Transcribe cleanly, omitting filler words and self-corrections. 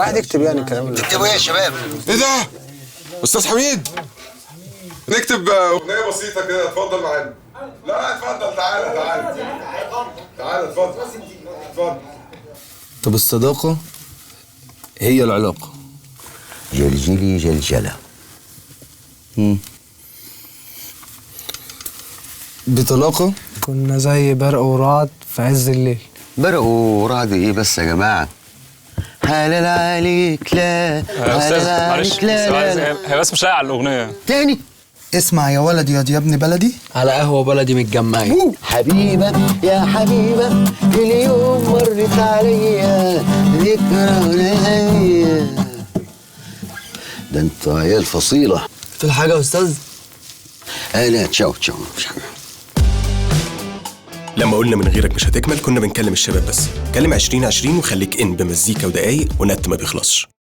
واحد يكتب يعني الكلام اللي اكتبوا ايه يا شباب؟ ايه ده؟ استاذ حميد نكتب اغنيه بسيطه كده. اتفضل معانا. لا اتفضل، تعالى تعالى اتفضل. طب الصداقة هي العلاقة. جلجلي جلجلة. بطلاقة كنا زي برق ورعد في عز الليل. برق ورعد ايه بس يا جماعة؟ حلال عليك لا حلال عليك لا. هي بس مش لاقي على الاغنيه تاني. اسمع يا ولدي يا ابن بلدي على قهوة بلدي متجمعين. حبيبة يا حبيبة اليوم مرت عليا ذكرى نهاية. ده انت عيال فصيلة. في الحاجة يا أستاذ؟ لا تشاو. لما قلنا من غيرك مش هتكمل كنا بنكلم الشباب بس. كلم 2020 وخليك ان بمزيكا ودقايق ونت ما بيخلصش.